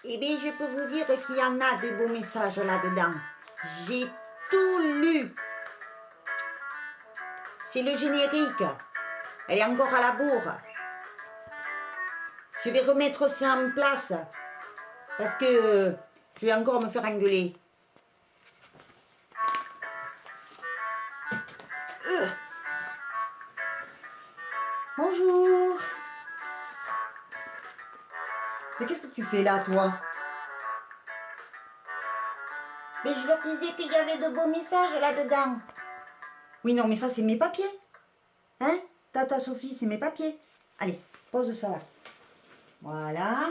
Eh bien, je peux vous dire qu'il y en a des beaux messages là-dedans. J'ai tout lu. C'est le générique. Elle est encore à la bourre. Je vais remettre ça en place. Parce que je vais encore me faire engueuler. Bonjour. Mais qu'est-ce que tu fais là, toi? Mais je leur disais qu'il y avait de beaux messages là-dedans. Oui, non, mais ça, c'est mes papiers. Hein? Tata Sophie, c'est mes papiers. Allez, pose ça là. Voilà.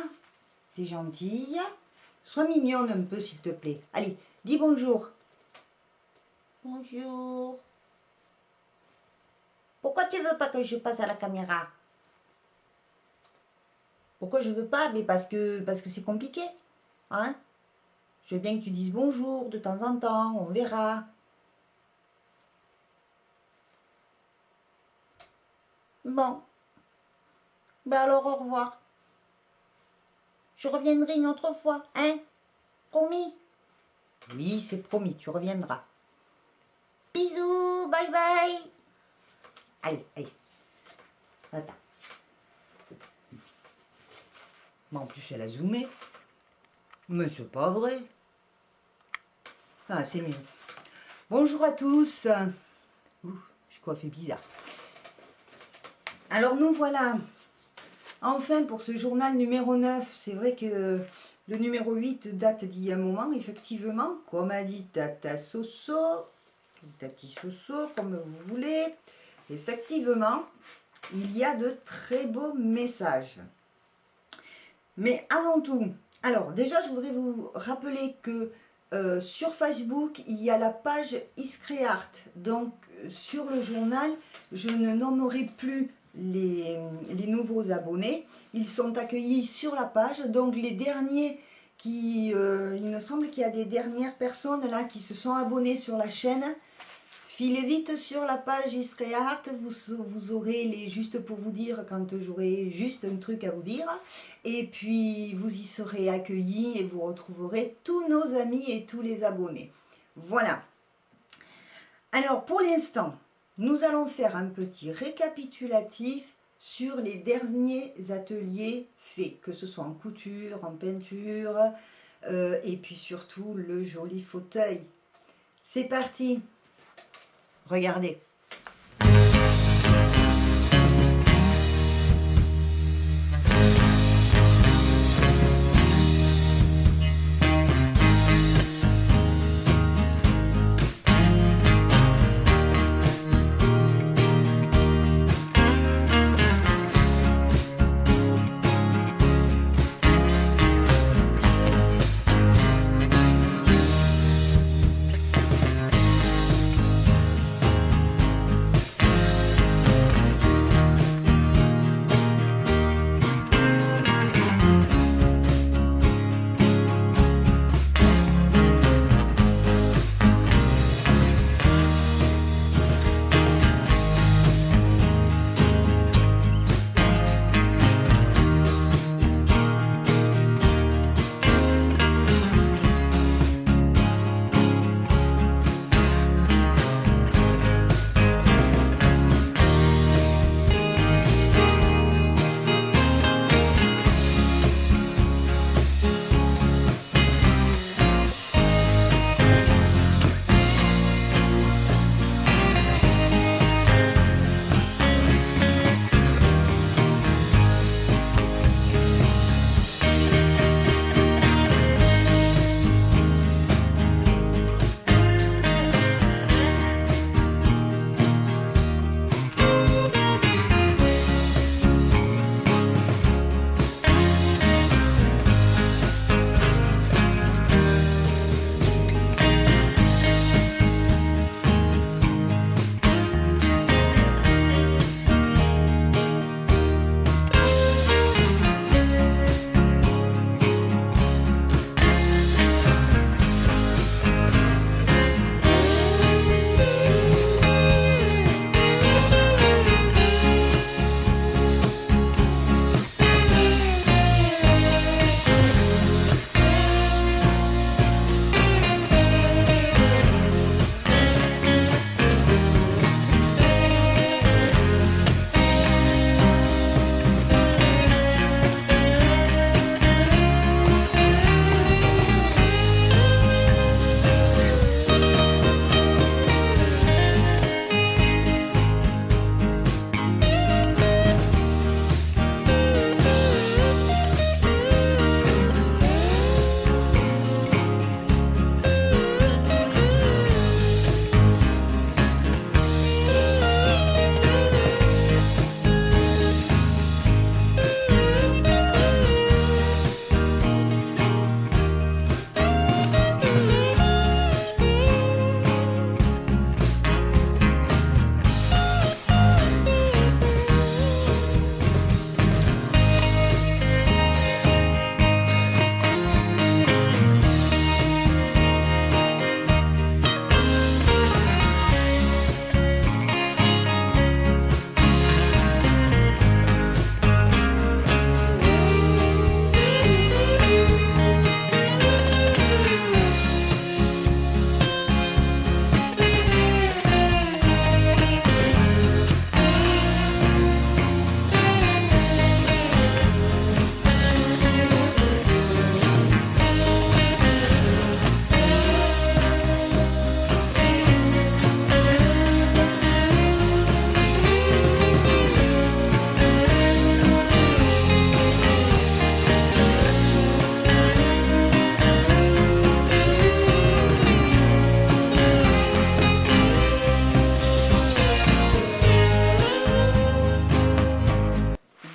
T'es gentille. Sois mignonne un peu, s'il te plaît. Allez, dis bonjour. Bonjour. Pourquoi tu veux pas que je passe à la caméra? Pourquoi je veux pas? Mais parce que c'est compliqué. Hein? Je veux bien que tu dises bonjour de temps en temps, on verra. Bon. Ben alors au revoir. Je reviendrai une autre fois, hein? Promis? Oui, c'est promis, tu reviendras. Bisous, bye bye. Allez, allez. Attends. Mais en plus, elle a zoomé. Mais c'est pas vrai. Ah, c'est mieux. Bonjour à tous. Ouh, je suis coiffée bizarre. Alors nous voilà. Enfin, pour ce journal numéro 9, c'est vrai que le numéro 8 date d'il y a un moment, effectivement, comme a dit Tata Soso, Tati Soso, comme vous voulez. Effectivement, il y a de très beaux messages. Mais avant tout, alors déjà, je voudrais vous rappeler que sur Facebook, il y a la page Iscreart. Donc, sur le journal, je ne nommerai plus les nouveaux abonnés. Ils sont accueillis sur la page. Donc, les derniers il me semble qu'il y a des dernières personnes là qui se sont abonnées sur la chaîne. Filez vite sur la page Iscreart, vous aurez juste pour vous dire quand j'aurai juste un truc à vous dire. Et puis vous y serez accueillis et vous retrouverez tous nos amis et tous les abonnés. Voilà. Alors pour l'instant, nous allons faire un petit récapitulatif sur les derniers ateliers faits, que ce soit en couture, en peinture, et puis surtout le joli fauteuil. C'est parti! Regardez.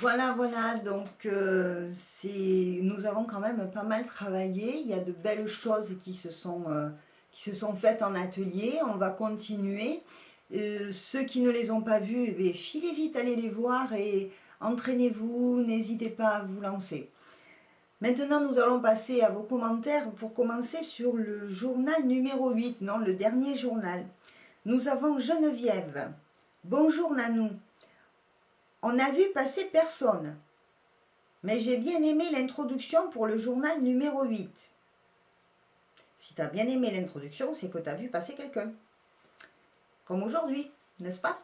Voilà, voilà, donc nous avons quand même pas mal travaillé. Il y a de belles choses qui se sont faites en atelier. On va continuer. Ceux qui ne les ont pas vus, eh bien, filez vite, allez les voir et entraînez-vous, n'hésitez pas à vous lancer. Maintenant, nous allons passer à vos commentaires pour commencer sur le journal numéro 8, non, le dernier journal. Nous avons Geneviève. Bonjour Nanou. On a vu passer personne, mais j'ai bien aimé l'introduction pour le journal numéro 8. Si tu as bien aimé l'introduction, c'est que tu as vu passer quelqu'un. Comme aujourd'hui, n'est-ce pas?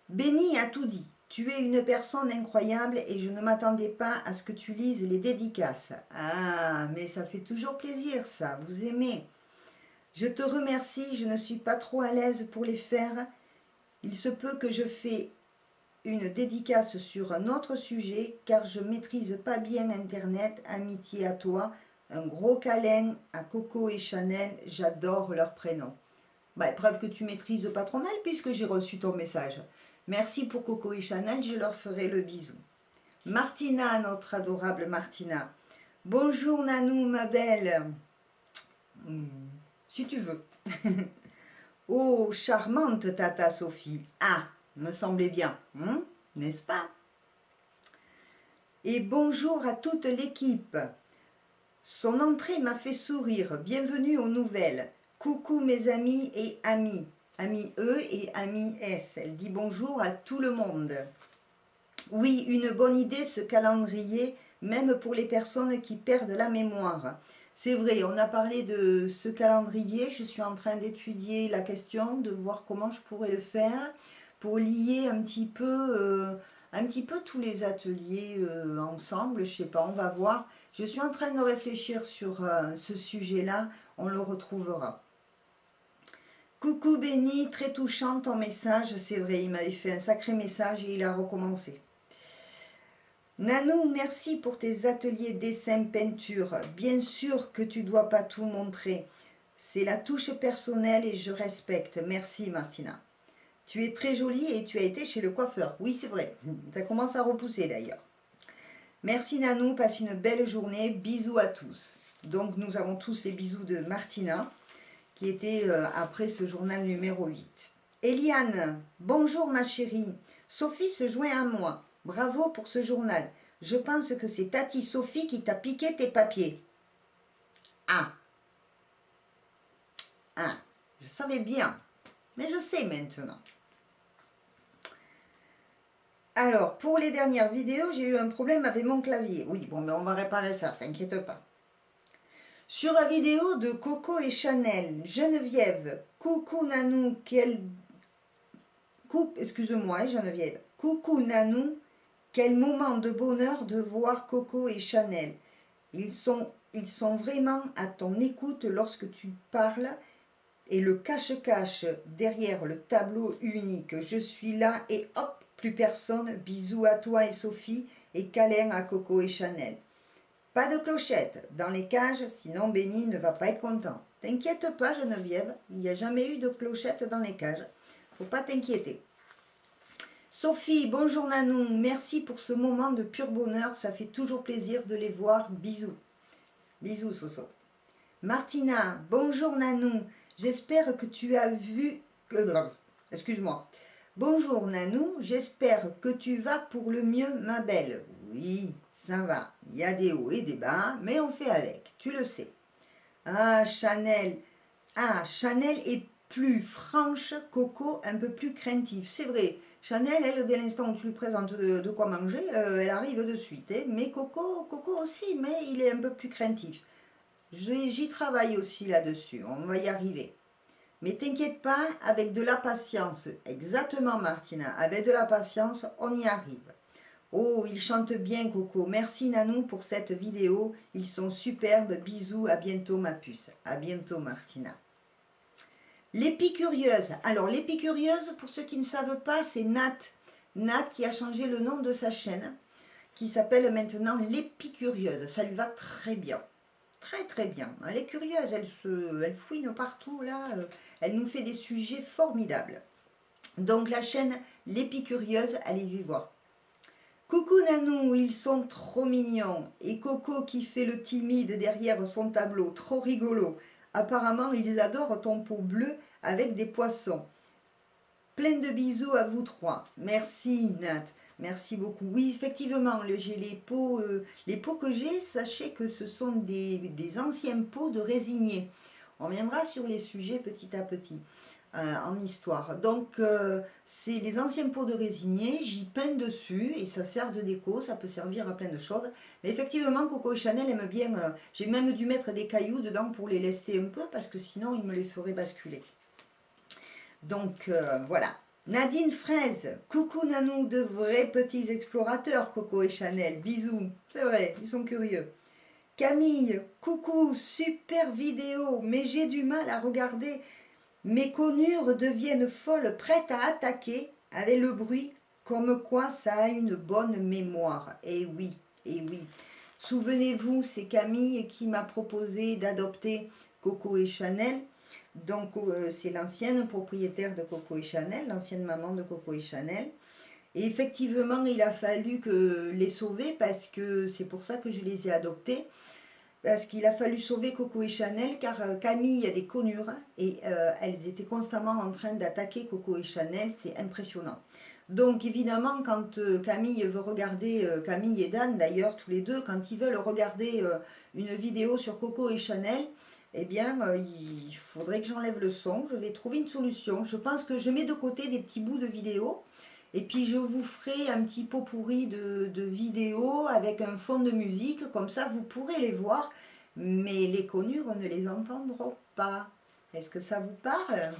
Béni a tout dit. Tu es une personne incroyable et je ne m'attendais pas à ce que tu lises les dédicaces. Ah, mais ça fait toujours plaisir ça, vous aimez. Je te remercie, je ne suis pas trop à l'aise pour les faire. Il se peut que je fais une dédicace sur un autre sujet car je maîtrise pas bien internet. Amitié à toi, un gros câlin à Coco et Chanel, j'adore leurs prénoms. Bah, preuve que tu maîtrises pas trop mal puisque j'ai reçu ton message. Merci pour Coco et Chanel, je leur ferai le bisou. Martina, notre adorable Martina. Bonjour Nanou, ma belle. Si tu veux. Oh, charmante tata Sophie. Ah, me semblait bien, n'est-ce pas? Et bonjour à toute l'équipe. Son entrée m'a fait sourire. Bienvenue aux nouvelles. Coucou mes amis et amis. Amis E et amis S. Elle dit bonjour à tout le monde. Oui, une bonne idée ce calendrier, même pour les personnes qui perdent la mémoire. C'est vrai, on a parlé de ce calendrier, je suis en train d'étudier la question, de voir comment je pourrais le faire pour lier un petit peu tous les ateliers ensemble, je sais pas, on va voir. Je suis en train de réfléchir sur ce sujet-là, on le retrouvera. Coucou Béni, très touchant ton message, c'est vrai, il m'avait fait un sacré message et il a recommencé. Nanou, merci pour tes ateliers dessin peinture. Bien sûr que tu dois pas tout montrer. C'est la touche personnelle et je respecte. Merci Martina. Tu es très jolie et tu as été chez le coiffeur. Oui, c'est vrai. Ça commence à repousser d'ailleurs. Merci Nanou, passe une belle journée. Bisous à tous. Donc nous avons tous les bisous de Martina qui était après ce journal numéro 8. Eliane, bonjour ma chérie. Sophie se joint à moi. Bravo pour ce journal. Je pense que c'est Tati Sophie qui t'a piqué tes papiers. Ah. Ah. Je savais bien. Mais je sais maintenant. Alors, pour les dernières vidéos, j'ai eu un problème avec mon clavier. Oui, bon, mais on va réparer ça, t'inquiète pas. Sur la vidéo de Coco et Chanel, Geneviève, coucou Nanou, excuse-moi Geneviève, coucou Nanou, quel moment de bonheur de voir Coco et Chanel. Ils sont vraiment à ton écoute lorsque tu parles et le cache-cache derrière le tableau unique. Je suis là et hop, plus personne. Bisous à toi et Sophie et câlin à Coco et Chanel. Pas de clochette dans les cages, sinon Béni ne va pas être content. T'inquiète pas Geneviève, il n'y a jamais eu de clochette dans les cages. Faut pas t'inquiéter. Sophie, bonjour Nanou, merci pour ce moment de pur bonheur, ça fait toujours plaisir de les voir. Bisous. Bisous Soso. Martina, bonjour Nanou, j'espère que tu as vu... Excuse-moi. Bonjour Nanou, j'espère que tu vas pour le mieux ma belle. Oui, ça va. Il y a des hauts et des bas, mais on fait avec, tu le sais. Ah, Chanel. Ah, Chanel est plus franche, Coco un peu plus craintif. C'est vrai, Chanel, elle, dès l'instant où tu lui présentes de quoi manger, elle arrive de suite. Hein. Mais Coco aussi, mais il est un peu plus craintif. J'y travaille aussi là-dessus, on va y arriver. Mais t'inquiète pas, avec de la patience, exactement Martina, avec de la patience, on y arrive. Oh, il chante bien Coco, merci Nanou pour cette vidéo, ils sont superbes, bisous, à bientôt ma puce, à bientôt Martina. L'épicurieuse, alors l'épicurieuse, pour ceux qui ne savent pas, c'est Nat. Nat qui a changé le nom de sa chaîne, qui s'appelle maintenant l'épicurieuse, ça lui va très bien. Très très bien, elle est curieuse, elle fouine partout là, elle nous fait des sujets formidables. Donc la chaîne l'épicurieuse, allez y voir. Coucou Nanou, ils sont trop mignons. Et Coco qui fait le timide derrière son tableau, trop rigolo. Apparemment, ils adorent ton pot bleu avec des poissons. Plein de bisous à vous trois. Merci Nat, merci beaucoup. Oui, effectivement, j'ai les pots que j'ai, sachez que ce sont des anciens pots de résinier. On reviendra sur les sujets petit à petit en histoire. Donc, c'est les anciens pots de résinier, j'y peins dessus et ça sert de déco, ça peut servir à plein de choses. Mais effectivement, Coco et Chanel aiment bien, j'ai même dû mettre des cailloux dedans pour les lester un peu parce que sinon, ils me les feraient basculer. Donc voilà. Nadine Fraise, coucou Nanou, de vrais petits explorateurs, Coco et Chanel, bisous, c'est vrai, ils sont curieux. Camille, coucou, super vidéo, mais j'ai du mal à regarder. Mes conures deviennent folles, prêtes à attaquer avec le bruit, comme quoi ça a une bonne mémoire. Et oui, et oui. Souvenez-vous, c'est Camille qui m'a proposé d'adopter Coco et Chanel. Donc c'est l'ancienne propriétaire de Coco et Chanel, l'ancienne maman de Coco et Chanel. Et effectivement, il a fallu les sauver parce que c'est pour ça que je les ai adoptés. Parce qu'il a fallu sauver Coco et Chanel car Camille a des conures et elles étaient constamment en train d'attaquer Coco et Chanel, c'est impressionnant. Donc évidemment quand Camille veut regarder, Camille et Dan d'ailleurs tous les deux, quand ils veulent regarder une vidéo sur Coco et Chanel, eh bien il faudrait que j'enlève le son, je vais trouver une solution. Je pense que je mets de côté des petits bouts de vidéo et puis je vous ferai un petit pot pourri de vidéos avec un fond de musique, comme ça vous pourrez les voir, mais les conures ne les entendront pas. Est-ce que ça vous parle?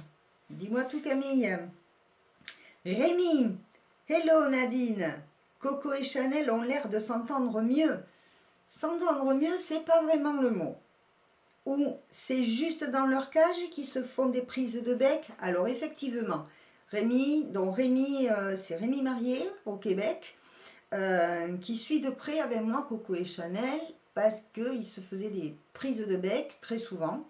Dis-moi tout Camille. Rémi, hello Nadine. Coco et Chanel ont l'air de s'entendre mieux. S'entendre mieux, c'est pas vraiment le mot. Ou c'est juste dans leur cage qu'ils se font des prises de bec? Alors effectivement, Rémi, c'est Rémi Marié au Québec, qui suit de près avec moi Coco et Chanel parce qu'ils se faisaient des prises de bec très souvent.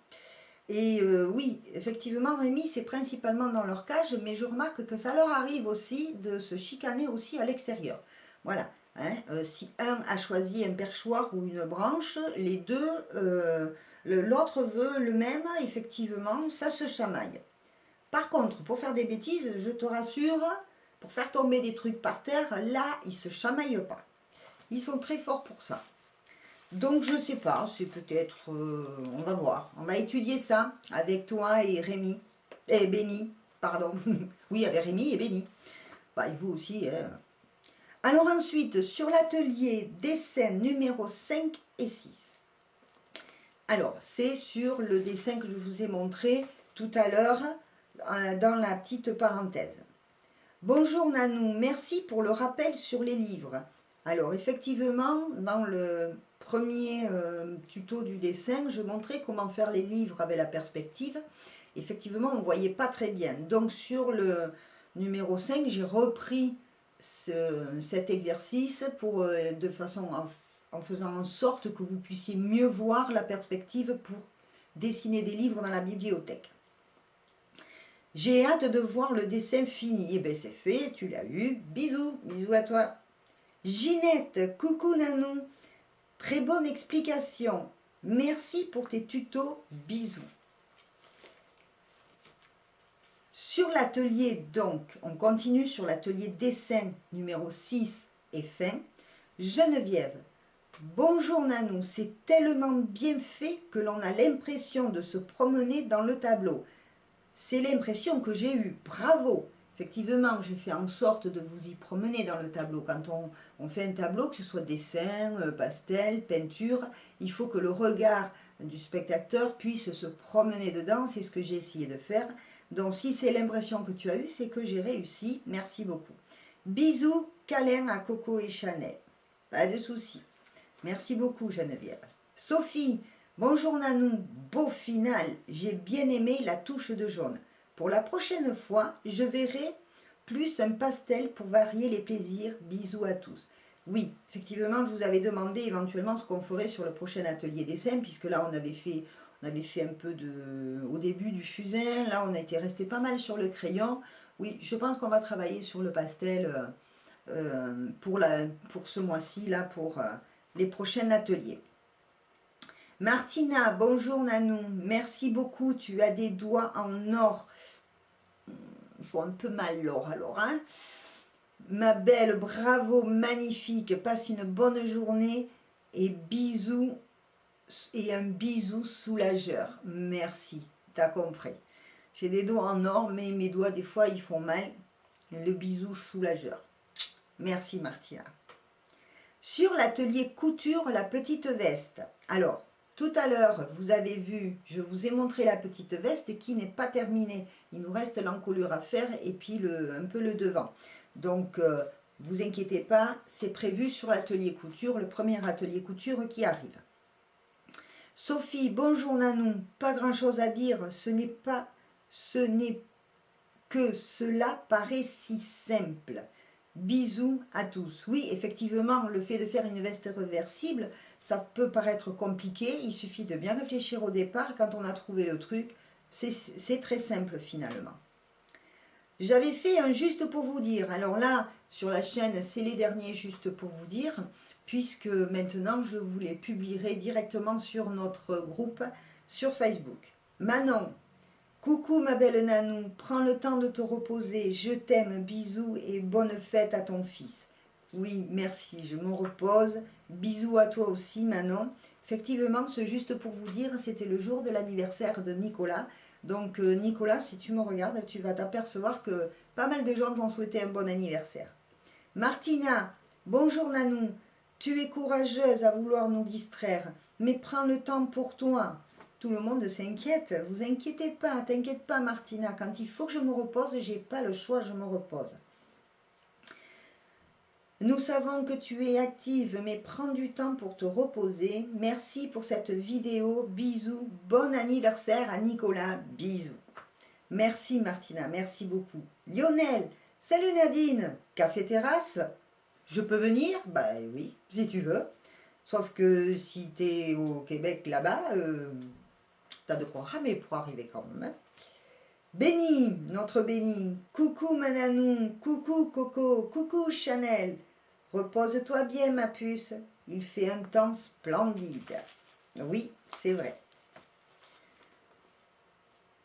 Et oui, effectivement, Rémi, c'est principalement dans leur cage, mais je remarque que ça leur arrive aussi de se chicaner aussi à l'extérieur. Voilà. Hein, si un a choisi un perchoir ou une branche, les deux, l'autre veut le même, effectivement, ça se chamaille. Par contre, pour faire des bêtises, je te rassure, pour faire tomber des trucs par terre, là, ils ne se chamaillent pas. Ils sont très forts pour ça. Donc, je ne sais pas, c'est peut-être... on va voir. On va étudier ça avec toi et Rémi. Et Béni, pardon. Oui, avec Rémi et Béni. Bah, et vous aussi. Hein. Alors ensuite, sur l'atelier dessin numéro 5 et 6. Alors, c'est sur le dessin que je vous ai montré tout à l'heure dans la petite parenthèse. Bonjour Nanou, merci pour le rappel sur les livres. Alors effectivement, dans le premier tuto du dessin, je montrais comment faire les livres avec la perspective. Effectivement, on ne voyait pas très bien. Donc sur le numéro 5, j'ai repris cet exercice pour, de façon en faisant en sorte que vous puissiez mieux voir la perspective pour dessiner des livres dans la bibliothèque. J'ai hâte de voir le dessin fini. Eh bien c'est fait, tu l'as eu. Bisous, bisous à toi. Ginette, coucou Nanou. Très bonne explication. Merci pour tes tutos. Bisous. Sur l'atelier, donc, on continue sur l'atelier dessin numéro 6 et fin. Geneviève. Bonjour Nanou, c'est tellement bien fait que l'on a l'impression de se promener dans le tableau. C'est l'impression que j'ai eue. Bravo! Effectivement, j'ai fait en sorte de vous y promener dans le tableau. Quand on fait un tableau, que ce soit dessin, pastel, peinture, il faut que le regard du spectateur puisse se promener dedans. C'est ce que j'ai essayé de faire. Donc, si c'est l'impression que tu as eue, c'est que j'ai réussi. Merci beaucoup. Bisous, câlin à Coco et Chanel. Pas de souci. Merci beaucoup, Geneviève. Sophie, bonjour Nanou, beau final, j'ai bien aimé la touche de jaune. Pour la prochaine fois, je verrai plus un pastel pour varier les plaisirs. Bisous à tous. Oui, effectivement, je vous avais demandé éventuellement ce qu'on ferait sur le prochain atelier dessin, puisque là, on avait fait un peu au début du fusain. Là, on était resté pas mal sur le crayon. Oui, je pense qu'on va travailler sur le pastel pour ce mois-ci, là, pour les prochains ateliers. Martina, bonjour Nanou, merci beaucoup, tu as des doigts en or. Il faut un peu mal l'or alors, hein. Ma belle, bravo, magnifique, passe une bonne journée et bisous, et un bisou soulageur. Merci, t'as compris. J'ai des doigts en or, mais mes doigts, des fois, ils font mal. Le bisou soulageur. Merci, Martina. Sur l'atelier couture, la petite veste. Alors, tout à l'heure, vous avez vu, je vous ai montré la petite veste qui n'est pas terminée. Il nous reste l'encolure à faire et puis un peu le devant. Donc, vous inquiétez pas, c'est prévu sur l'atelier couture, le premier atelier couture qui arrive. Sophie, bonjour Nanou, pas grand chose à dire, ce n'est que cela paraît si simple. Bisous à tous. Oui, effectivement, le fait de faire une veste réversible, ça peut paraître compliqué, il suffit de bien réfléchir au départ, quand on a trouvé le truc, c'est très simple finalement. J'avais fait un juste pour vous dire, alors là, sur la chaîne, c'est les derniers juste pour vous dire, puisque maintenant, je vous les publierai directement sur notre groupe sur Facebook. Manon, coucou ma belle Nanou, prends le temps de te reposer, je t'aime, bisous et bonne fête à ton fils. Oui, merci, je me repose, bisous à toi aussi Manon. Effectivement, ce juste pour vous dire, c'était le jour de l'anniversaire de Nicolas. Donc Nicolas, si tu me regardes, tu vas t'apercevoir que pas mal de gens t'ont souhaité un bon anniversaire. Martina, bonjour Nanou, tu es courageuse à vouloir nous distraire, mais prends le temps pour toi. Tout le monde s'inquiète, vous inquiétez pas, t'inquiète pas Martina, quand il faut que je me repose, j'ai pas le choix, je me repose. Nous savons que tu es active, mais prends du temps pour te reposer. Merci pour cette vidéo, bisous, bon anniversaire à Nicolas, bisous. Merci Martina, merci beaucoup. Lionel, salut Nadine, café terrasse, je peux venir? Bah oui, si tu veux. Sauf que si tu es au Québec là-bas, t'as de quoi ramer pour arriver quand même. Hein. Béni, notre Béni, coucou Mananou, coucou Coco, coucou Chanel. Repose-toi bien ma puce, il fait un temps splendide. Oui, c'est vrai.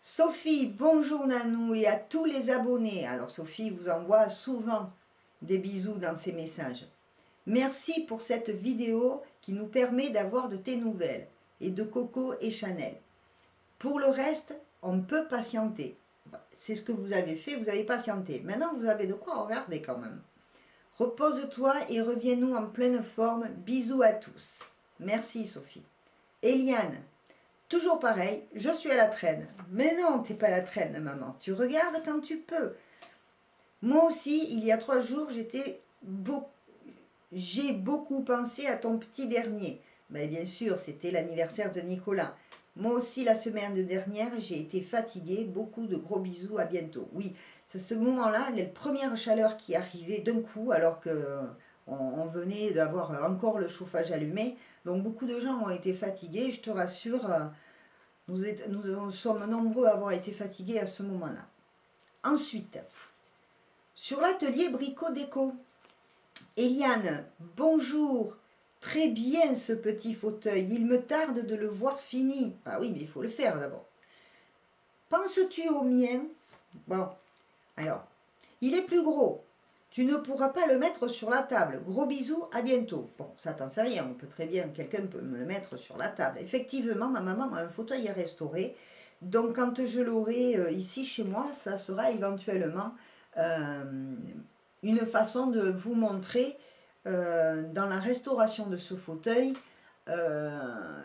Sophie, bonjour Nanou et à tous les abonnés. Alors Sophie vous envoie souvent des bisous dans ses messages. Merci pour cette vidéo qui nous permet d'avoir de tes nouvelles et de Coco et Chanel. Pour le reste, on peut patienter. C'est ce que vous avez fait, vous avez patienté. Maintenant, vous avez de quoi regarder quand même. Repose-toi et reviens-nous en pleine forme. Bisous à tous. Merci Sophie. Eliane, toujours pareil, je suis à la traîne. Mais non, t'es pas à la traîne, maman. Tu regardes quand tu peux. Moi aussi, il y a 3 jours, j'ai beaucoup pensé à ton petit dernier. Mais bien sûr, c'était l'anniversaire de Nicolas. Moi aussi, la semaine dernière, j'ai été fatiguée. Beaucoup de gros bisous, à bientôt. Oui, c'est ce moment-là, les premières chaleurs qui arrivaient d'un coup, alors que on venait d'avoir encore le chauffage allumé. Donc, beaucoup de gens ont été fatigués. Je te rassure, nous sommes nombreux à avoir été fatigués à ce moment-là. Ensuite, sur l'atelier Brico Déco, Eliane, bonjour. Très bien ce petit fauteuil, il me tarde de le voir fini. Ah oui, mais il faut le faire d'abord. Penses-tu au mien? Bon, alors, il est plus gros. Tu ne pourras pas le mettre sur la table. Gros bisous, à bientôt. Bon, ça t'en sait rien, on peut très bien, quelqu'un peut me le mettre sur la table. Effectivement, ma maman a un fauteuil à restaurer. Donc, quand je l'aurai ici chez moi, ça sera éventuellement une façon de vous montrer dans la restauration de ce fauteuil,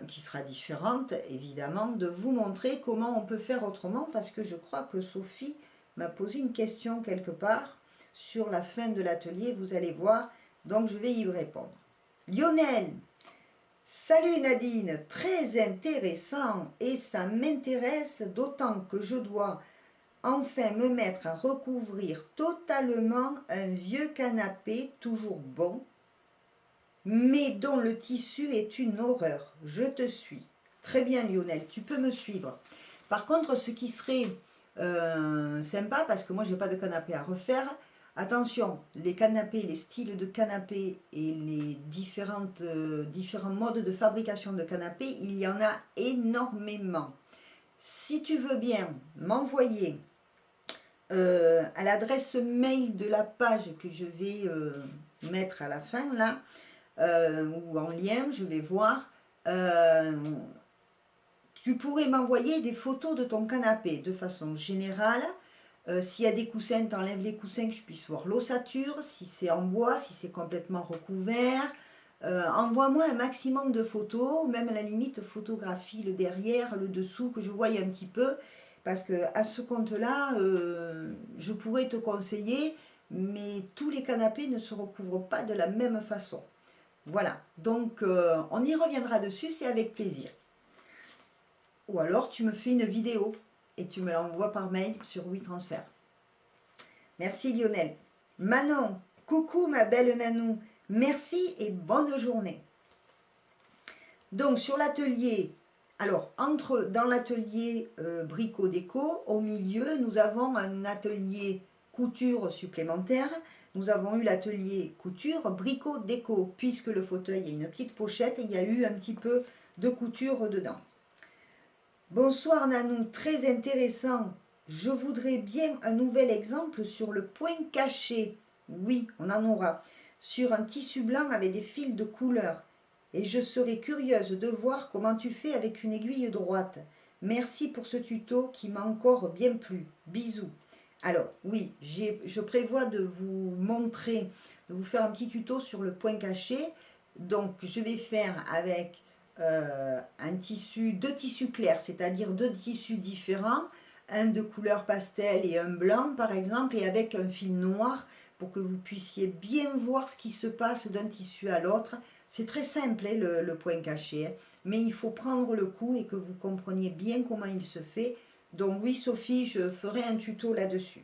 qui sera différente évidemment, de vous montrer comment on peut faire autrement, parce que je crois que Sophie m'a posé une question quelque part sur la fin de l'atelier, vous allez voir, donc je vais y répondre. Lionel, salut Nadine, très intéressant et ça m'intéresse d'autant que je dois enfin me mettre à recouvrir totalement un vieux canapé toujours bon, mais dont le tissu est une horreur. Je te suis. Très bien Lionel, tu peux me suivre. Par contre, ce qui serait sympa, parce que moi j'ai pas de canapé à refaire, Attention, les canapés, les styles de canapés et les différents modes de fabrication de canapés, il y en a énormément. Si tu veux bien m'envoyer à l'adresse mail de la page que je vais mettre à la fin là, ou en lien, je vais voir, tu pourrais m'envoyer des photos de ton canapé de façon générale. S'il y a des coussins, t'enlèves les coussins, que je puisse voir l'ossature, si c'est en bois, si c'est complètement recouvert. Envoie-moi un maximum de photos, même à la limite photographie le derrière, le dessous, que je voie un petit peu, parce que à ce compte-là, je pourrais te conseiller, mais tous les canapés ne se recouvrent pas de la même façon. Voilà, donc on y reviendra dessus, c'est avec plaisir. Ou alors tu me fais une vidéo et tu me l'envoies par mail sur WeTransfer. Merci Lionel. Manon, coucou ma belle Nanou, merci et bonne journée. Donc sur l'atelier, alors dans l'atelier Brico Déco, au milieu nous avons un atelier couture supplémentaire. Nous avons eu l'atelier couture Brico Déco, puisque le fauteuil a une petite pochette et il y a eu un petit peu de couture dedans. Bonsoir Nanou, très intéressant. Je voudrais bien un nouvel exemple sur le point caché. Oui, on en aura. Sur un tissu blanc avec des fils de couleur. Et je serais curieuse de voir comment tu fais avec une aiguille droite. Merci pour ce tuto qui m'a encore bien plu. Bisous. Alors oui, je prévois de vous montrer, de vous faire un petit tuto sur le point caché. Donc je vais faire avec deux tissus clairs, c'est-à-dire deux tissus différents, un de couleur pastel et un blanc par exemple, et avec un fil noir pour que vous puissiez bien voir ce qui se passe d'un tissu à l'autre. C'est très simple hein, le point caché, hein, mais il faut prendre le coup et que vous compreniez bien comment il se fait. Donc oui Sophie, je ferai un tuto là-dessus.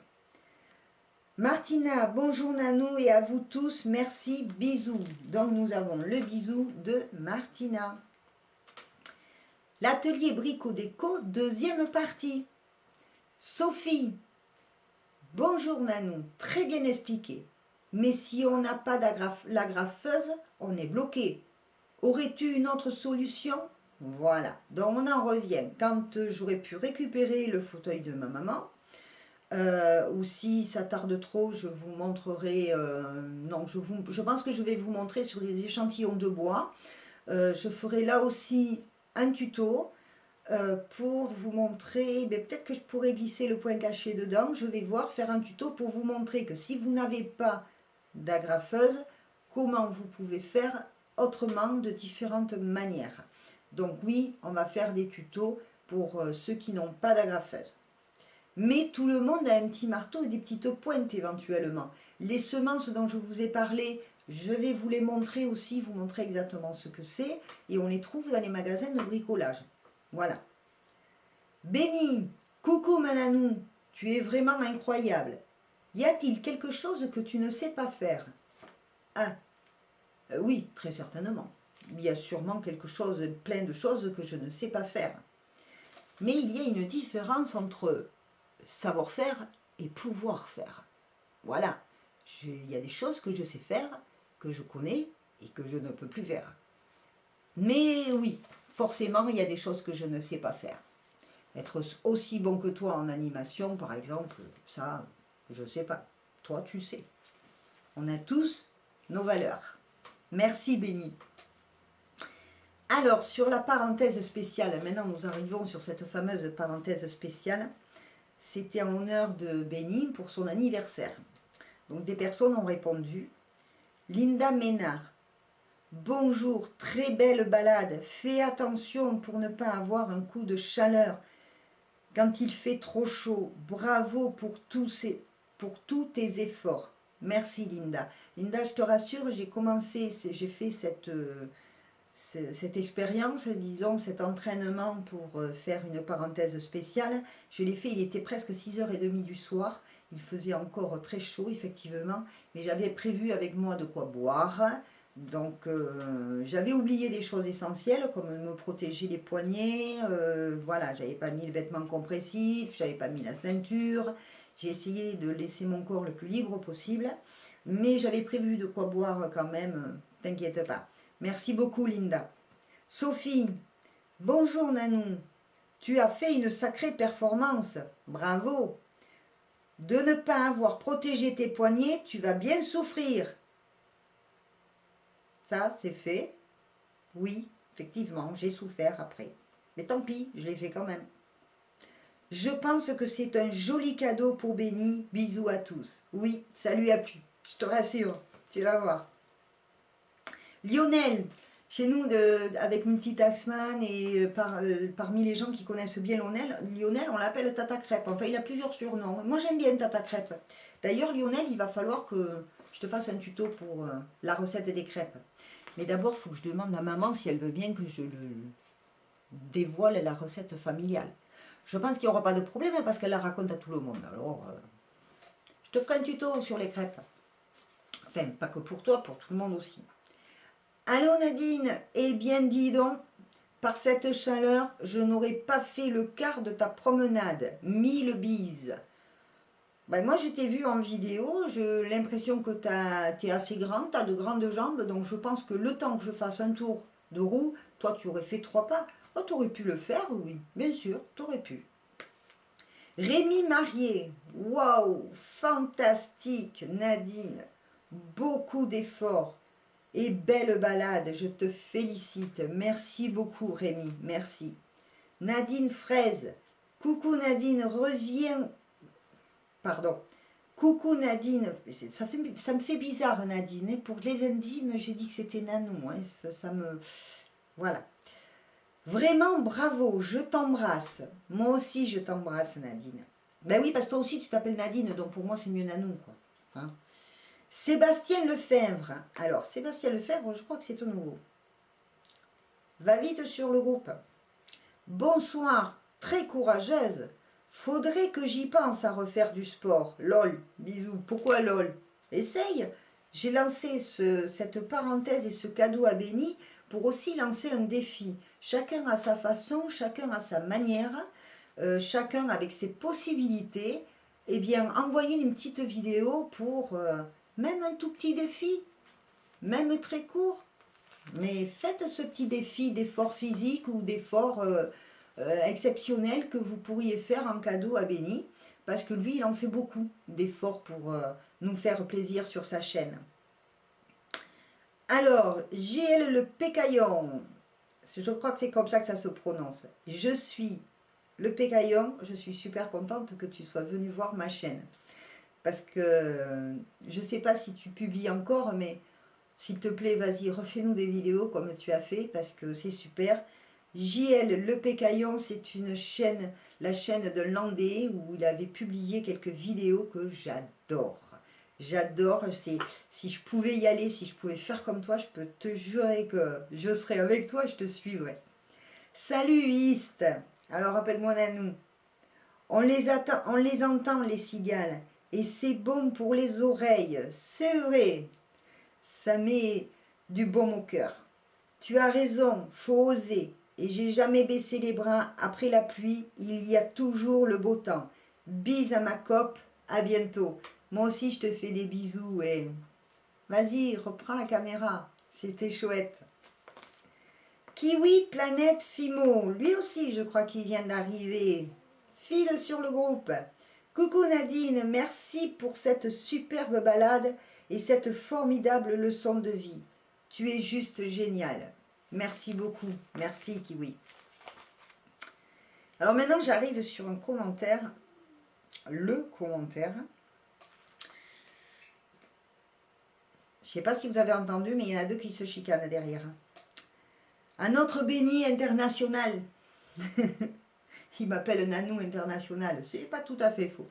Martina, bonjour Nanou et à vous tous, merci, bisous. Donc nous avons le bisou de Martina. L'atelier Brico Déco, deuxième partie. Sophie, bonjour Nanou, très bien expliqué. Mais si on n'a pas l'agrafeuse, on est bloqué. Aurais-tu une autre solution? Voilà, donc on en revient. Quand j'aurais pu récupérer le fauteuil de ma maman, ou si ça tarde trop, je vous montrerai, non, je pense que je vais vous montrer sur des échantillons de bois. Je ferai là aussi un tuto pour vous montrer, peut-être que je pourrais glisser le point caché dedans, je vais voir, faire un tuto pour vous montrer que si vous n'avez pas d'agrafeuse, comment vous pouvez faire autrement de différentes manières. Donc oui, on va faire des tutos pour ceux qui n'ont pas d'agrafeuse. Mais tout le monde a un petit marteau et des petites pointes éventuellement. Les semences dont je vous ai parlé, je vais vous les montrer aussi, vous montrer exactement ce que c'est. Et on les trouve dans les magasins de bricolage. Voilà. Béni, coucou Mananou, tu es vraiment incroyable. Y a-t-il quelque chose que tu ne sais pas faire? Ah, oui, très certainement. Il y a sûrement quelque chose, plein de choses que je ne sais pas faire. Mais il y a une différence entre savoir-faire et pouvoir faire. Voilà. Il y a des choses que je sais faire, que je connais et que je ne peux plus faire. Mais oui, forcément, il y a des choses que je ne sais pas faire. Être aussi bon que toi en animation, par exemple, ça, je ne sais pas. Toi, tu sais. On a tous nos valeurs. Merci, Béni. Alors, sur la parenthèse spéciale, maintenant nous arrivons sur cette fameuse parenthèse spéciale. C'était en honneur de Béni pour son anniversaire. Donc, des personnes ont répondu. Linda Ménard. Bonjour, très belle balade. Fais attention pour ne pas avoir un coup de chaleur quand il fait trop chaud. Bravo pour tous tes efforts. Merci Linda. Linda, je te rassure, j'ai fait cette expérience, disons, cet entraînement pour faire une parenthèse spéciale. Je l'ai fait, il était presque 6h30 du soir. Il faisait encore très chaud, effectivement. Mais j'avais prévu avec moi de quoi boire. Donc, j'avais oublié des choses essentielles, comme me protéger les poignets. Voilà, j'avais pas mis le vêtement compressif, j'avais pas mis la ceinture. J'ai essayé de laisser mon corps le plus libre possible, mais j'avais prévu de quoi boire quand même, t'inquiète pas. Merci beaucoup Linda. Sophie, bonjour Nanou, tu as fait une sacrée performance, bravo. De ne pas avoir protégé tes poignets, tu vas bien souffrir. Ça, c'est fait. Oui, effectivement, j'ai souffert après. Mais tant pis, je l'ai fait quand même. Je pense que c'est un joli cadeau pour Benny. Bisous à tous. Oui, ça lui a plu. Je te rassure, tu vas voir. Lionel, chez nous, avec Multitaskman et parmi les gens qui connaissent bien Lionel, on l'appelle Tata Crêpe. Enfin, il a plusieurs surnoms. Moi, j'aime bien Tata Crêpe. D'ailleurs, Lionel, il va falloir que je te fasse un tuto pour la recette des crêpes. Mais d'abord, il faut que je demande à maman si elle veut bien que je dévoile la recette familiale. Je pense qu'il n'y aura pas de problème parce qu'elle la raconte à tout le monde. Alors, je te ferai un tuto sur les crêpes. Enfin, pas que pour toi, pour tout le monde aussi. Allô Nadine, eh bien dis donc, par cette chaleur, je n'aurais pas fait le quart de ta promenade. 1000 bises. Ben, moi, je t'ai vu en vidéo, j'ai l'impression que tu es assez grande, tu as de grandes jambes, donc je pense que le temps que je fasse un tour de roue, toi, tu aurais fait 3 pas. Oh, tu aurais pu le faire, oui, bien sûr, tu aurais pu. Rémi Marié, waouh, fantastique, Nadine, beaucoup d'efforts et belle balade, je te félicite. Merci beaucoup Rémi, merci. Nadine Fraise, coucou Nadine, reviens. Pardon. Coucou Nadine, ça me fait bizarre Nadine, pour les intimes j'ai dit que c'était Nanou, hein. Ça me... Voilà. Vraiment bravo, je t'embrasse. Moi aussi je t'embrasse Nadine. Ben oui, parce que toi aussi tu t'appelles Nadine, donc pour moi c'est mieux Nanou, quoi. Hein? Sébastien Lefebvre. Alors, Sébastien Lefebvre, je crois que c'est tout nouveau. Va vite sur le groupe. Bonsoir, très courageuse. Faudrait que j'y pense à refaire du sport. Lol, bisous. Pourquoi lol? Essaye. J'ai lancé cette parenthèse et ce cadeau à Benny pour aussi lancer un défi. Chacun à sa façon, chacun à sa manière, chacun avec ses possibilités. Eh bien, envoyez une petite vidéo pour... même un tout petit défi, même très court, mais faites ce petit défi d'effort physique ou d'effort exceptionnel que vous pourriez faire en cadeau à Benny, parce que lui, il en fait beaucoup d'efforts pour nous faire plaisir sur sa chaîne. Alors, GL le Pécaillon, je crois que c'est comme ça que ça se prononce. Je suis le Pécaillon, je suis super contente que tu sois venu voir ma chaîne. Parce que je ne sais pas si tu publies encore, mais s'il te plaît, vas-y, refais-nous des vidéos comme tu as fait, parce que c'est super. JL Le Pécaillon, c'est une chaîne, la chaîne de Landais, où il avait publié quelques vidéos que j'adore. J'adore, si je pouvais y aller, si je pouvais faire comme toi, je peux te jurer que je serais avec toi, je te suivrai. Salut East. Alors rappelle-moi Nanou. On les entend les cigales. Et c'est bon pour les oreilles, c'est vrai. Ça met du baume au cœur. Tu as raison, faut oser. Et j'ai jamais baissé les bras. Après la pluie, il y a toujours le beau temps. Bise à ma cope, à bientôt. Moi aussi, je te fais des bisous. Et vas-y, reprends la caméra. C'était chouette. Kiwi Planète Fimo. Lui aussi, je crois qu'il vient d'arriver. File sur le groupe. Coucou Nadine, merci pour cette superbe balade et cette formidable leçon de vie. Tu es juste génial. Merci beaucoup. Merci Kiwi. Alors maintenant j'arrive sur un commentaire. Le commentaire. Je ne sais pas si vous avez entendu, mais il y en a deux qui se chicanent derrière. Un autre Benny international. Il m'appelle Nanou international. C'est pas tout à fait faux.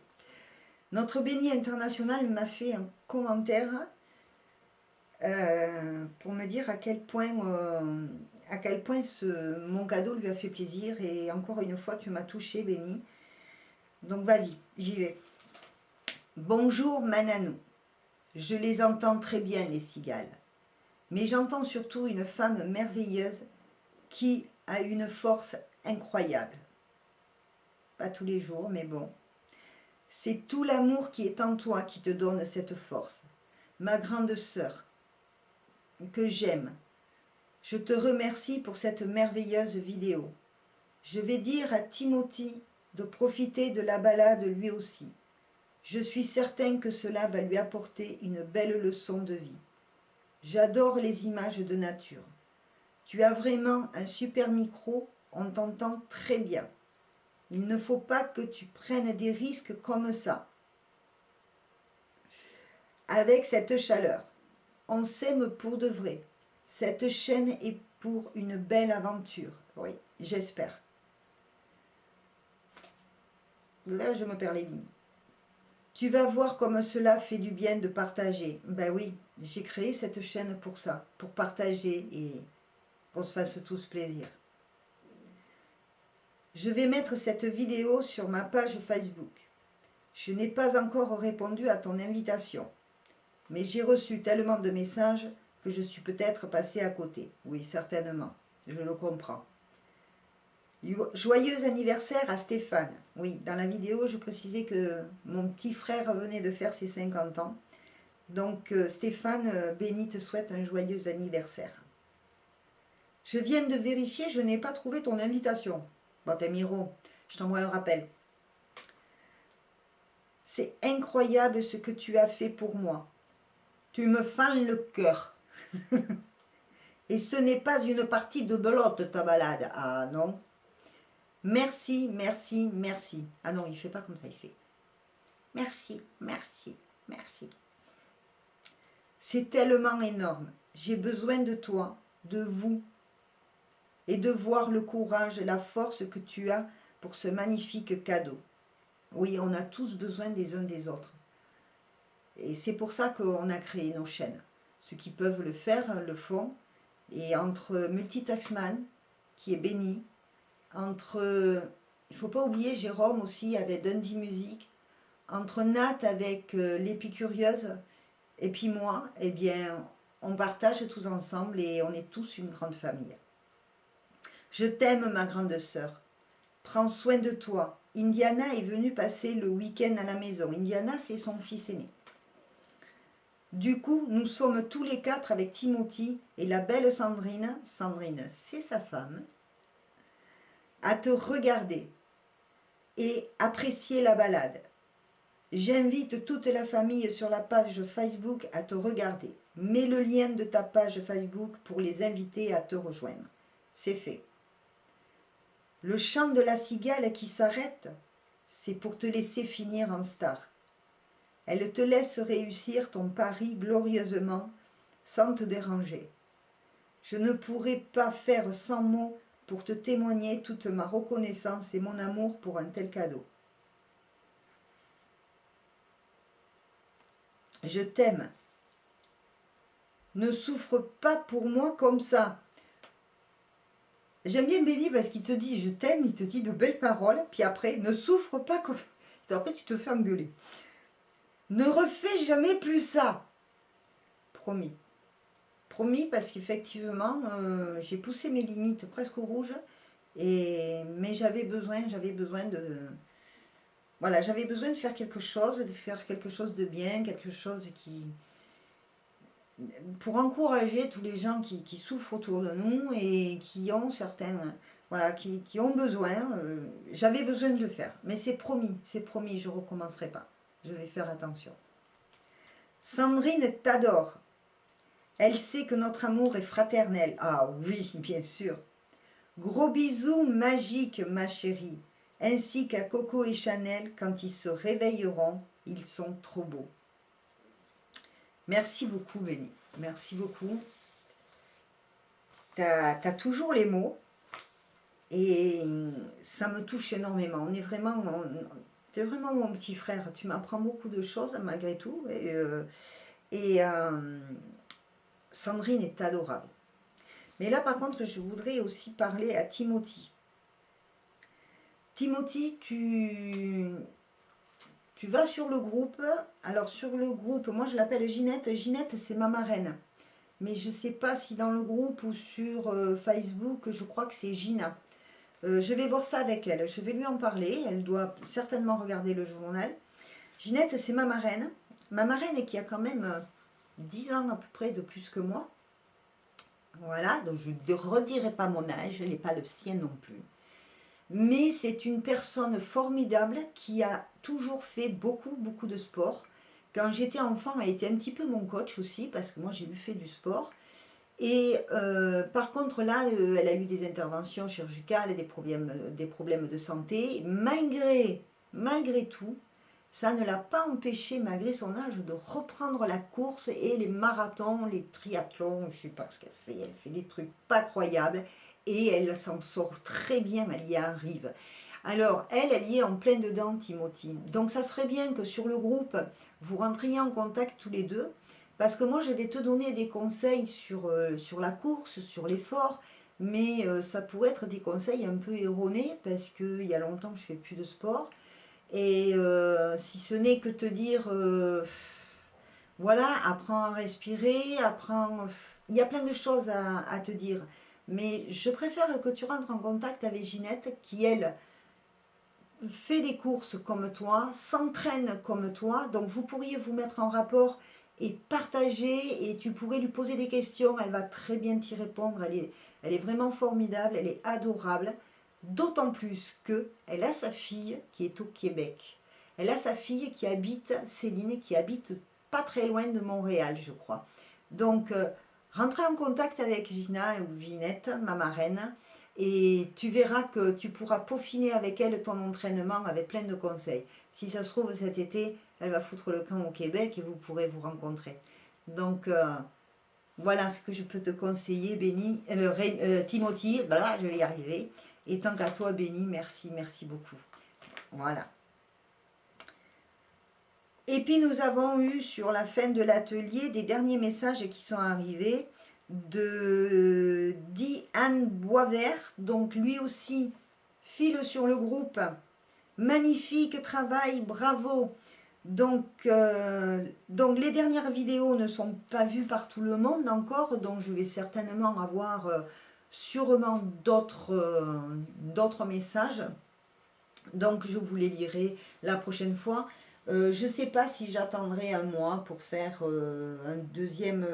Notre Benny international m'a fait un commentaire pour me dire à quel point mon cadeau lui a fait plaisir. Et encore une fois, tu m'as touché, Benny. Donc vas-y, j'y vais. Bonjour Mananou. Je les entends très bien, les cigales. Mais j'entends surtout une femme merveilleuse qui a une force incroyable. Pas tous les jours, mais bon. C'est tout l'amour qui est en toi qui te donne cette force. Ma grande sœur, que j'aime, je te remercie pour cette merveilleuse vidéo. Je vais dire à Timothy de profiter de la balade lui aussi. Je suis certain que cela va lui apporter une belle leçon de vie. J'adore les images de nature. Tu as vraiment un super micro, on t'entend très bien. Il ne faut pas que tu prennes des risques comme ça. Avec cette chaleur, on s'aime pour de vrai. Cette chaîne est pour une belle aventure. Oui, j'espère. Là, je me perds les lignes. Tu vas voir comme cela fait du bien de partager. Ben oui, j'ai créé cette chaîne pour ça, pour partager et qu'on se fasse tous plaisir. Je vais mettre cette vidéo sur ma page Facebook. Je n'ai pas encore répondu à ton invitation, mais j'ai reçu tellement de messages que je suis peut-être passée à côté. Oui, certainement, je le comprends. Joyeux anniversaire à Stéphane. Oui, dans la vidéo, je précisais que mon petit frère venait de faire ses 50 ans. Donc Stéphane, Béni te souhaite un joyeux anniversaire. Je viens de vérifier, je n'ai pas trouvé ton invitation. Bon, t'es Miro, je t'envoie un rappel. C'est incroyable ce que tu as fait pour moi. Tu me fends le cœur. Et ce n'est pas une partie de belote ta balade. Ah non. Merci, merci, merci. Ah non, il ne fait pas comme ça, il fait. Merci, merci, merci. C'est tellement énorme. J'ai besoin de toi, de vous, et de voir le courage et la force que tu as pour ce magnifique cadeau. Oui, on a tous besoin des uns des autres. Et c'est pour ça qu'on a créé nos chaînes. Ceux qui peuvent le faire, le font. Et entre Multitaskman, qui est béni, entre, il ne faut pas oublier Jérôme aussi avec Dundee Music, entre Nat avec l'Épicurieuse, et puis moi, eh bien, on partage tous ensemble et on est tous une grande famille. Je t'aime, ma grande sœur. Prends soin de toi. Indiana est venue passer le week-end à la maison. Indiana, c'est son fils aîné. Du coup, nous sommes tous les quatre avec Timothy et la belle Sandrine. Sandrine, c'est sa femme. À te regarder et apprécier la balade. J'invite toute la famille sur la page Facebook à te regarder. Mets le lien de ta page Facebook pour les inviter à te rejoindre. C'est fait. Le chant de la cigale qui s'arrête, c'est pour te laisser finir en star. Elle te laisse réussir ton pari glorieusement, sans te déranger. Je ne pourrais pas faire 100 mots pour te témoigner toute ma reconnaissance et mon amour pour un tel cadeau. Je t'aime. Ne souffre pas pour moi comme ça. J'aime bien Béli parce qu'il te dit je t'aime, il te dit de belles paroles, puis après, ne souffre pas comme... Après, tu te fais engueuler. Ne refais jamais plus ça. Promis. Promis parce qu'effectivement, j'ai poussé mes limites presque au rouge, mais j'avais besoin de... Voilà, j'avais besoin de faire quelque chose de bien, quelque chose qui... pour encourager tous les gens qui souffrent autour de nous et qui ont certains... Voilà, qui ont besoin. J'avais besoin de le faire. Mais c'est promis, je ne recommencerai pas. Je vais faire attention. Sandrine t'adore. Elle sait que notre amour est fraternel. Ah oui, bien sûr. Gros bisous magiques, ma chérie. Ainsi qu'à Coco et Chanel, quand ils se réveilleront, ils sont trop beaux. Merci beaucoup, Béni. Merci beaucoup. T'as toujours les mots. Et ça me touche énormément. T'es vraiment mon petit frère. Tu m'apprends beaucoup de choses, malgré tout. Sandrine est adorable. Mais là, par contre, je voudrais aussi parler à Timothy. Timothy, tu vas sur le groupe. Alors, sur le groupe, moi, je l'appelle Ginette. Ginette, c'est ma marraine. Mais je ne sais pas si dans le groupe ou sur Facebook, je crois que c'est Gina. Je vais voir ça avec elle. Je vais lui en parler. Elle doit certainement regarder le journal. Ginette, c'est ma marraine. Ma marraine qui a quand même 10 ans à peu près de plus que moi. Voilà, donc je ne redirai pas mon âge, elle n'est pas le sien non plus. Mais c'est une personne formidable qui a toujours fait beaucoup, beaucoup de sport. Quand j'étais enfant, elle était un petit peu mon coach aussi, parce que moi j'ai eu fait du sport. Et par contre là, elle a eu des interventions chirurgicales, des problèmes de santé. Malgré tout, ça ne l'a pas empêché, malgré son âge, de reprendre la course et les marathons, les triathlons, je ne sais pas ce qu'elle fait des trucs pas croyables et elle s'en sort très bien, elle y arrive. Alors, elle y est en plein dedans, Timothy. Donc, ça serait bien que sur le groupe, vous rentriez en contact tous les deux, parce que moi, je vais te donner des conseils sur la course, sur l'effort, mais ça pourrait être des conseils un peu erronés, parce qu'il y a longtemps que je ne fais plus de sport. Et si ce n'est que te dire, voilà, apprends à respirer, apprends... Il y a plein de choses à te dire. Mais je préfère que tu rentres en contact avec Ginette, qui, elle, fait des courses comme toi, s'entraîne comme toi. Donc, vous pourriez vous mettre en rapport et partager, et tu pourrais lui poser des questions. Elle va très bien t'y répondre. Elle est vraiment formidable, elle est adorable. D'autant plus qu'elle a sa fille qui est au Québec. Elle a sa fille qui habite, Céline, qui habite pas très loin de Montréal, je crois. Donc, rentrez en contact avec Gina ou Ginette, ma marraine, et tu verras que tu pourras peaufiner avec elle ton entraînement avec plein de conseils. Si ça se trouve, cet été, elle va foutre le camp au Québec et vous pourrez vous rencontrer. Donc, voilà ce que je peux te conseiller, Timothy. Voilà, je vais y arriver. Et tant qu'à toi, Béni, merci beaucoup. Voilà. Et puis nous avons eu sur la fin de l'atelier des derniers messages qui sont arrivés de Diane Boisvert. Donc lui aussi file sur le groupe. Magnifique travail, bravo. Donc les dernières vidéos ne sont pas vues par tout le monde encore. Donc je vais certainement avoir... sûrement d'autres messages, donc je vous les lirai la prochaine fois. Je ne sais pas si j'attendrai un mois pour faire un deuxième,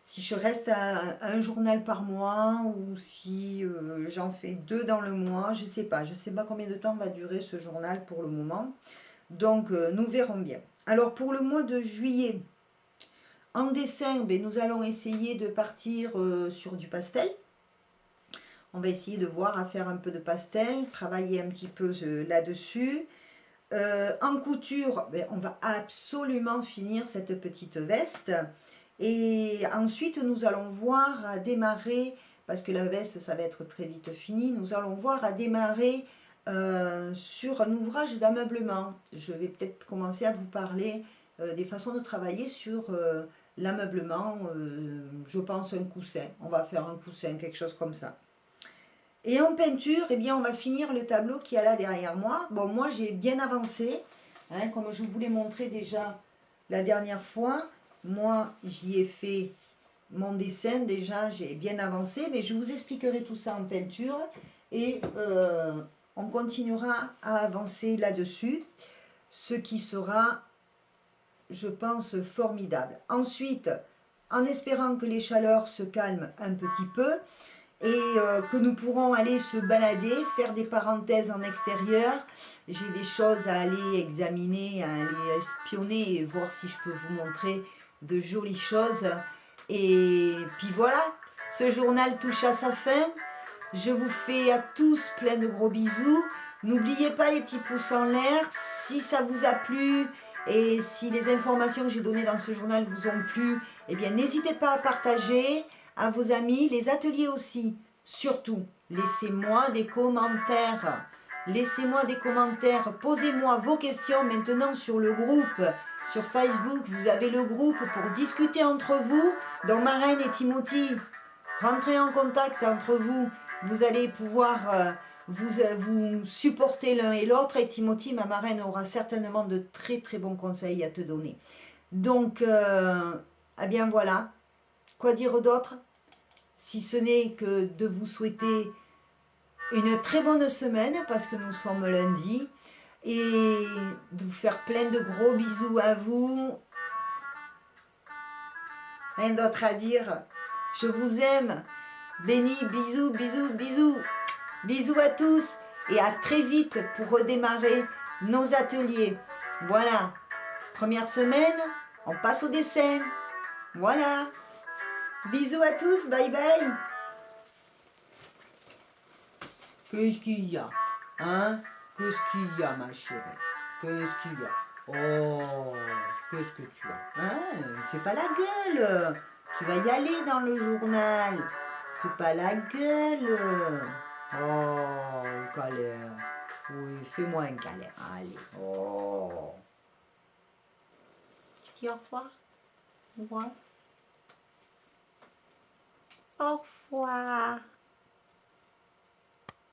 si je reste à un journal par mois ou si j'en fais 2 dans le mois, je ne sais pas combien de temps va durer ce journal pour le moment, donc nous verrons bien. Alors pour le mois de juillet, en dessin, nous allons essayer de partir sur du pastel. On va essayer de voir à faire un peu de pastel, travailler un petit peu là-dessus. En couture, on va absolument finir cette petite veste. Et ensuite, nous allons voir à démarrer, parce que la veste, ça va être très vite fini, nous allons voir à démarrer sur un ouvrage d'ameublement. Je vais peut-être commencer à vous parler des façons de travailler sur l'ameublement. Je pense un coussin. On va faire un coussin, quelque chose comme ça. Et en peinture, eh bien, on va finir le tableau qui est là derrière moi. Bon, moi, j'ai bien avancé, hein, comme je vous l'ai montré déjà la dernière fois. Moi, j'y ai fait mon dessin, déjà, j'ai bien avancé, mais je vous expliquerai tout ça en peinture. Et on continuera à avancer là-dessus, ce qui sera, je pense, formidable. Ensuite, en espérant que les chaleurs se calment un petit peu, et que nous pourrons aller se balader, faire des parenthèses en extérieur. J'ai des choses à aller examiner, à aller espionner et voir si je peux vous montrer de jolies choses. Et puis voilà, ce journal touche à sa fin. Je vous fais à tous plein de gros bisous. N'oubliez pas les petits pouces en l'air. Si ça vous a plu et si les informations que j'ai données dans ce journal vous ont plu, eh bien n'hésitez pas à partager à vos amis, les ateliers aussi. Surtout, laissez-moi des commentaires. Laissez-moi des commentaires, posez-moi vos questions maintenant sur le groupe. Sur Facebook, vous avez le groupe pour discuter entre vous. Donc Marraine et Timothy, rentrez en contact entre vous. Vous allez pouvoir vous supporter l'un et l'autre. Et Timothy, ma marraine, aura certainement de très très bons conseils à te donner. Donc, eh bien voilà. Quoi dire d'autre? Si ce n'est que de vous souhaiter une très bonne semaine, parce que nous sommes lundi, et de vous faire plein de gros bisous à vous. Rien d'autre à dire. Je vous aime. Béni, bisous, bisous, bisous. Bisous à tous et à très vite pour redémarrer nos ateliers. Voilà. Première semaine, on passe au dessin. Voilà. Bisous à tous. Bye bye. Qu'est-ce qu'il y a? Hein? Qu'est-ce qu'il y a, ma chérie? Qu'est-ce qu'il y a? Oh, qu'est-ce que tu as? Hein? Fais pas la gueule. Tu vas y aller dans le journal. Fais pas la gueule. Oh, câlin. Oui, fais-moi un câlin. Allez. Oh. Tu dis au revoir? Au revoir. Au revoir.